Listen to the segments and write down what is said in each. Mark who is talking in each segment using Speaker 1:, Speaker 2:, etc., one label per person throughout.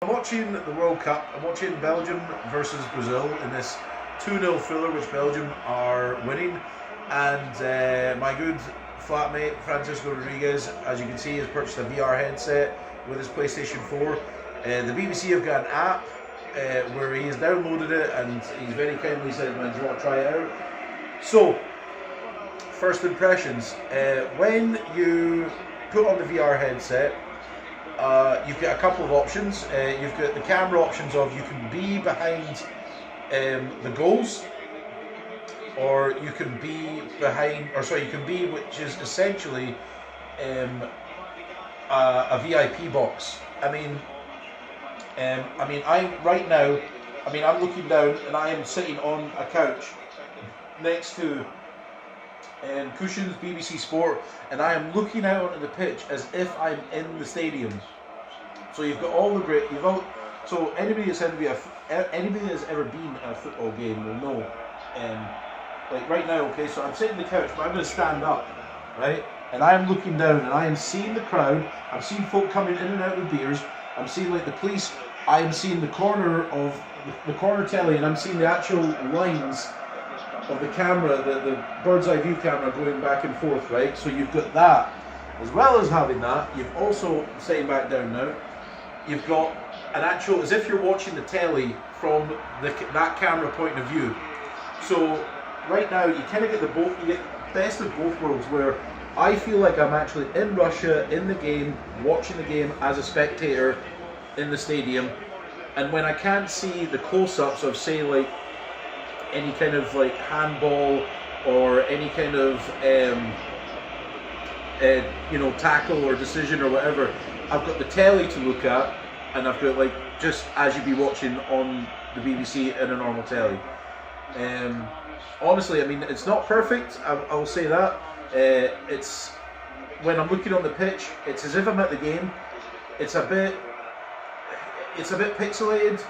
Speaker 1: I'm watching the World Cup. I'm watching Belgium versus Brazil in this 2-0 thriller, which Belgium are winning. And my good flatmate Francisco Rodriguez, as you can see, has purchased a VR headset with his PlayStation 4. The BBC have got an app where he has downloaded it, and he's very kindly said, "Man, do you want to try it out?" So, first impressions. When you put on the VR headset, you've got a couple of options. You've got the camera options of you can be behind the goals, or you can be behind, you can be, which is essentially a VIP box. I'm looking down and I am sitting on a couch next to Cushions BBC Sport, and I am looking out onto the pitch as if I'm in the stadium. So you've got all the great. So anybody that's ever been at a football game will know. Like right now, okay, so I'm sitting on the couch, but I'm going to stand up, right? And I am looking down, and I am seeing the crowd. I'm seeing folk coming in and out with beers. I'm seeing like the police. I am seeing the corner telly, and I'm seeing the actual lines of the camera, the bird's eye view camera going back and forth, right? So you've got that. As well as having that, you've also, sitting back down now, you've got an actual, as if you're watching the telly from that camera point of view. So right now you kind of get you get best of both worlds, where I feel like I'm actually in Russia, in the game, watching the game as a spectator in the stadium, and when I can't see the close-ups of, say, like any kind of like handball or any kind of tackle or decision or whatever, I've got the telly to look at, and I've got, like, just as you'd be watching on the BBC in a normal telly. Honestly, I mean, it's not perfect, I'll say that. It's, when I'm looking on the pitch, it's as if I'm at the game. It's a bit pixelated,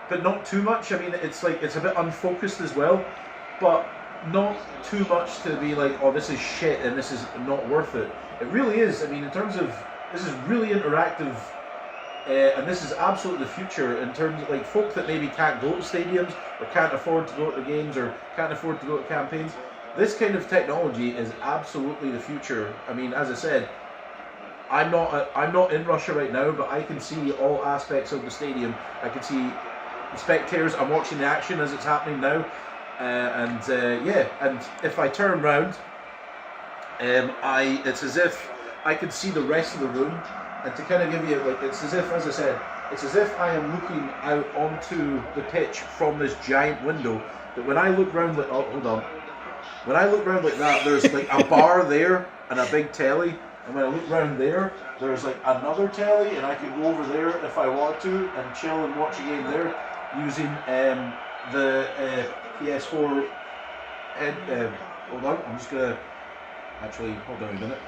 Speaker 1: but not too much. I mean, it's a bit unfocused as well, but not too much to be like, oh, this is shit and this is not worth it. It really is. I mean, in terms of, this is really interactive, and this is absolutely the future in terms of, like, folk that maybe can't go to stadiums or can't afford to go to games or can't afford to go to campaigns. This kind of technology is absolutely the future. I mean, as I said, I'm not in Russia right now, but I can see all aspects of the stadium. I can see the spectators. I'm watching the action as it's happening now, and if I turn round, it's as if I can see the rest of the room. And to kind of give you, like, it's as if, as I said, it's as if I am looking out onto the pitch from this giant window. That when I look round, like, oh, hold on. When I look round like that, there's like a bar there and a big telly. And when I look round there, there's like another telly, and I can go over there if I want to and chill and watch a game there using the PS4 head. Hold on, I'm just gonna actually hold on a minute.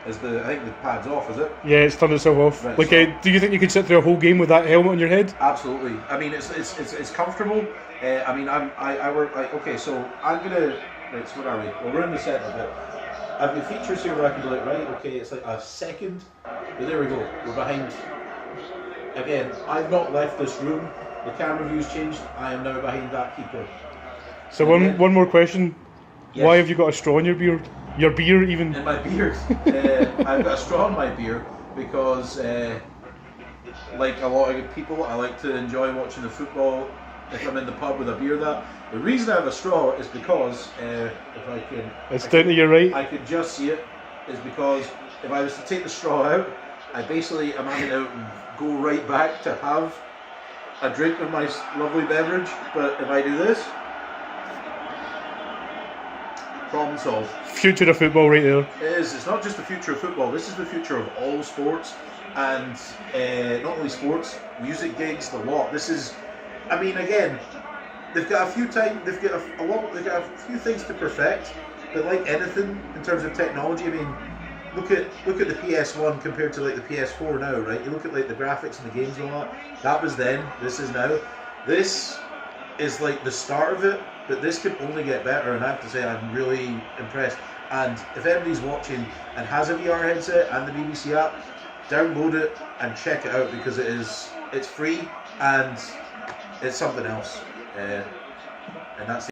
Speaker 1: I think the pad's off, is it?
Speaker 2: Yeah, it's turned itself off.
Speaker 1: Right,
Speaker 2: like,
Speaker 1: so,
Speaker 2: do you think you could sit through a whole game with that helmet on your head?
Speaker 1: Absolutely. I mean, it's comfortable. I mean, I work like, okay, so I'm gonna. Right, so what are we? Well, we're in the set a bit. I've got features here where I can be like, right, okay, it's like a second, but there we go, we're behind. Again, I've not left this room, the camera view's changed, I am now behind that keeper.
Speaker 2: So one more question,
Speaker 1: yes.
Speaker 2: Why have you got a straw in your beer? Your beer even?
Speaker 1: In my beard. I've got a straw in my beer because, like a lot of people, I like to enjoy watching the football if I'm in the pub with a beer. The reason I have a straw is because, if I can...
Speaker 2: It's down to your right.
Speaker 1: I can just see it, is because if I was to take the straw out, I basically am having to go right back to have a drink of my lovely beverage. But if I do this, problem solved.
Speaker 2: Future of football right there.
Speaker 1: It is. It's not just the future of football. This is the future of all sports, and not only sports, music gigs, the lot. This is, I mean, again, they've got a few things to perfect, but like anything in terms of technology, I mean, look at the PS1 compared to like the PS4 now, right? You look at like the graphics and the games and all that. That was then. This is now. This is like the start of it, but this can only get better, and I have to say I'm really impressed. And if anybody's watching and has a VR headset and the BBC app, download it and check it out because it's free and it's something else. And that's